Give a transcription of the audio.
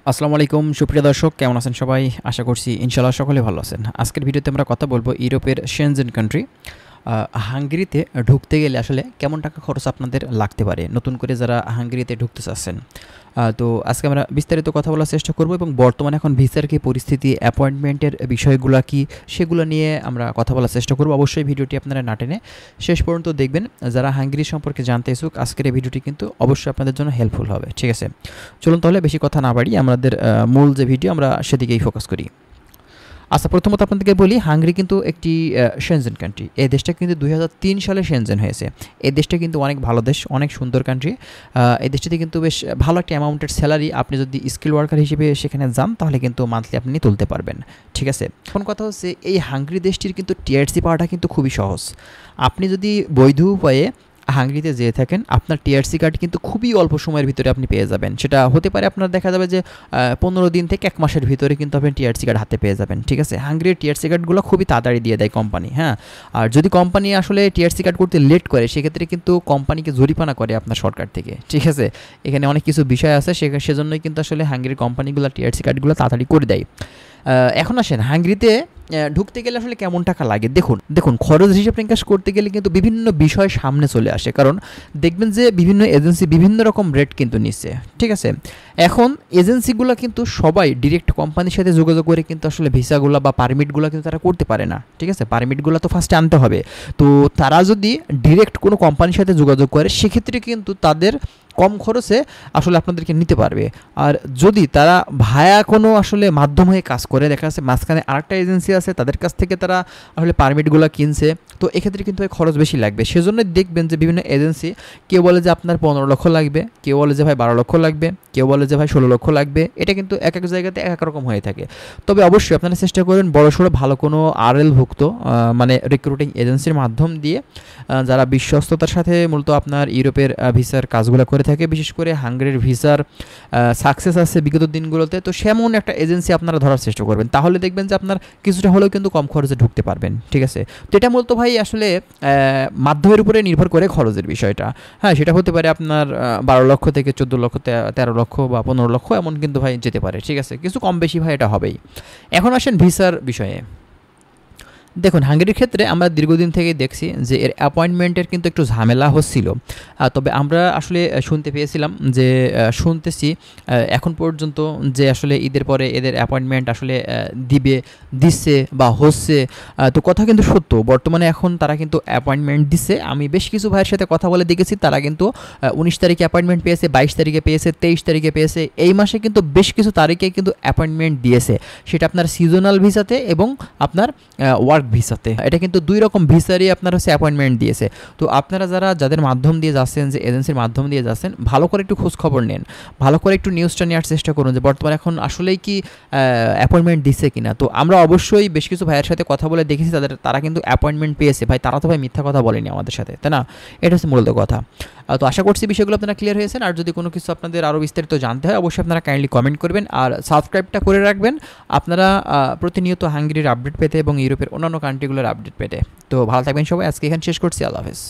আসসালামু আলাইকুম সুপ্রিয় দর্শক, কেমন আছেন সবাই? আশা করছি ইনশাআল্লাহ সকলে ভালো আছেন। আজকের ভিডিওতে আমরা কথা বলবো ইউরোপের শেনজেন কান্ট্রি হাঙ্গেরিতে ঢুকতে গেলে আসলে কেমন টাকা খরচ আপনাদের লাগতে পারে, নতুন করে যারা হাঙ্গেরিতে ঢুকতে চাচ্ছেন। তো আজকে আমরা বিস্তারিত কথা বলার চেষ্টা করব এবং বর্তমানে এখন ভিসার কি পরিস্থিতি, অ্যাপয়েন্টমেন্টের বিষয়গুলো কি, সেগুলো নিয়ে আমরা কথা বলার চেষ্টা করব। অবশ্যই ভিডিওটি আপনারা না টেনে শেষ পর্যন্ত দেখবেন। যারা হাঙ্গেরি সম্পর্কে জানতে ইচ্ছুক, আজকের এই ভিডিওটি কিন্তু অবশ্যই আপনাদের জন্য হেল্পফুল হবে। ঠিক আছে, চলুন তাহলে বেশি কথা না বাড়িয়ে আমাদের মূল যে ভিডিও আমরা সেদিকেই ফোকাস করি। আচ্ছা, প্রথমত আপনাদেরকে বলি, হাঙ্গেরি কিন্তু একটি শেনজেন কান্ট্রি। এই দেশটা কিন্তু 2003 সালে শেনজেন হয়েছে। এই দেশটা কিন্তু অনেক ভালো দেশ, অনেক সুন্দর কান্ট্রি। এই দেশটিতে কিন্তু বেশ ভালো একটা অ্যামাউন্টের স্যালারি, আপনি যদি স্কিল ওয়ার্কার হিসেবে সেখানে যান তাহলে কিন্তু মান্থলি আপনি তুলতে পারবেন। ঠিক আছে, এখন কথা হচ্ছে এই হাঙ্গেরি দেশটির কিন্তু টিআরসি পাওয়াটা কিন্তু খুবই সহজ। আপনি যদি বৈধ উপায়ে হাঙ্গেরিতে যেয়ে থাকেন, আপনার টিআরসি কার্ড কিন্তু খুবই অল্প সময়ের ভিতরে আপনি পেয়ে যাবেন। সেটা হতে পারে আপনার দেখা যাবে যে 15 দিন থেকে 1 মাসের ভিতরে কিন্তু আপনি টিআরসি কার্ড হাতে পেয়ে যাবেন। ঠিক আছে, হাঙ্গেরির টিআরসি কার্ডগুলো খুবই তাড়াতাড়ি দিয়ে দেয় কোম্পানি। হ্যাঁ, আর যদি কোম্পানি আসলে টিআরসি কার্ড করতে লেট করে, সেক্ষেত্রে কিন্তু কোম্পানিকে জরিমানা করে আপনার সরকার থেকে। ঠিক আছে, এখানে অনেক কিছু বিষয় আছে, সেজন্যই কিন্তু আসলে হাঙ্গেরির কোম্পানিগুলো টিআরসি কার্ডগুলো তাড়াতাড়ি করে দেয়। এখন আসেন, হাঙ্গেরিতে ঢুকতে গেলে আসলে কেমন টাকা লাগে দেখুন খরচ হিসাব নিকাশ করতে গেলে কিন্তু বিভিন্ন বিষয় সামনে চলে আসে। কারণ দেখবেন যে বিভিন্ন এজেন্সি বিভিন্ন রকম রেট কিন্তু নিচ্ছে। ঠিক আছে, এখন এজেন্সিগুলো কিন্তু সবাই ডিরেক্ট কোম্পানির সাথে যোগাযোগ করে কিন্তু আসলে ভিসাগুলো বা পারমিটগুলো কিন্তু তারা করতে পারে না। ঠিক আছে, পারমিটগুলো তো ফার্স্টে আনতে হবে। তো তারা যদি ডিরেক্ট কোনো কোম্পানির সাথে যোগাযোগ করে, সেক্ষেত্রে কিন্তু তাদের কম খরচে আসলে আপনাদেরকে নিতে পারবে। আর যদি তারা ভায়া কোনো আসলে মাধ্যম হয়ে কাজ করে, দেখা যাচ্ছে মাঝখানে আরেকটা এজেন্সি আছে, তাদের কাছ থেকে তারা আসলে পারমিটগুলো কিনছে, তো এক্ষেত্রে কিন্তু খরচ বেশি লাগবে। সেজন্য দেখবেন যে বিভিন্ন এজেন্সি, কেউ বলে যে আপনার 15 লক্ষ লাগবে, কেউ বলে যে ভাই 12 লক্ষ লাগবে, কেউ বলে যে ভাই 16 লক্ষ লাগবে। এটা কিন্তু এক এক জায়গাতে এক এক রকম হয়ে থাকে। তবে অবশ্যই আপনারা চেষ্টা করবেন বড়সড় ভালো কোনো আরএলভুক্ত মানে রিক্রুটিং এজেন্সির মাধ্যম দিয়ে, যারা বিশ্বস্ততার সাথে মূলত আপনার ইউরোপের ভিসার কাজগুলো করে থাকে, বিশেষ করে হাঙ্গেরির ভিসার সাকসেস আছে বিগত দিনগুলোতে, তো সেমন একটা এজেন্সি আপনারা ধরার চেষ্টা করবেন। তাহলে দেখবেন যে আপনার কিছুটা হলেও কিন্তু কম খরচে ঢুকতে পারবেন। ঠিক আছে, তো এটা মূলত ভাই আসলে মাধ্যমের উপরে নির্ভর করে খরচের বিষয়টা। হ্যাঁ, সেটা হতে পারে আপনার 12 লক্ষ থেকে 14 লক্ষ, 13 লক্ষ বা 15 লক্ষ, এমন কিন্তু ভাই যেতে পারে। ঠিক আছে, কিছু কম বেশি ভাই এটা হবেই। এখন আসেন ভিসার বিষয়ে। দেখুন, হাঙ্গেরির ক্ষেত্রে আমরা দীর্ঘদিন থেকেই দেখছি যে এর অ্যাপয়েন্টমেন্টের কিন্তু একটু ঝামেলা হচ্ছিল। তবে আমরা আসলে শুনতে পেয়েছিলাম যে শুনতেছি এখন পর্যন্ত যে আসলে ঈদের পরে এদের অ্যাপয়েন্টমেন্ট আসলে দিচ্ছে বা হচ্ছে। তো কথা কিন্তু সত্য, বর্তমানে এখন তারা কিন্তু অ্যাপয়েন্টমেন্ট দিচ্ছে। আমি বেশ কিছু ভাইয়ের সাথে কথা বলে দেখেছি, তারা কিন্তু 19 তারিখে অ্যাপয়েন্টমেন্ট পেয়েছে, 22 তারিখে পেয়েছে, 23 তারিখে পেয়েছে। এই মাসে কিন্তু বেশ কিছু তারিখে কিন্তু অ্যাপয়েন্টমেন্ট দিয়েছে, সেটা আপনার সিজনাল ভিসাতে এবং আপনার ওয়ার্ক ভিসাতে। এটা কিন্তু দুই রকম ভিসারই আপনার হচ্ছে অ্যাপয়েন্টমেন্ট দিয়েছে। তো আপনারা যাদের মাধ্যম দিয়ে যাচ্ছেন, যে এজেন্সির মাধ্যম দিয়ে যাচ্ছেন, ভালো করে একটু খোঁজ খবর নেন, ভালো করে একটু নিউজটা নেওয়ার চেষ্টা করুন যে বর্তমানে এখন আসলেই কি অ্যাপয়েন্টমেন্ট দিচ্ছে কিনা। তো আমরা অবশ্যই বেশ কিছু ভাইয়ের সাথে কথা বলে দেখেছি, তারা কিন্তু অ্যাপয়েন্টমেন্ট পেয়েছে। ভাই, তারা তো ভাই মিথ্যা কথা বলেনি আমাদের সাথে, তাই না? এটা হচ্ছে মূলত কথা। তো আশা করছি বিষয়গুলো আপনারা ক্লিয়ার হয়েছেন। আর যদি কোনো কিছু আপনাদের আরও বিস্তারিত জানতে হয়, অবশ্যই আপনারা কাইন্ডলি কমেন্ট করবেন আর সাবস্ক্রাইবটা করে রাখবেন, আপনারা প্রতিনিয়ত হাঙ্গেরির আপডেট পেতে এবং ইউরোপের অন্যান্য কান্ট্রিগুলোর আপডেট পেতে। তো ভালো থাকবেন সবাই, আজকে এখানে শেষ করছি। আল্লাহ হাফেজ।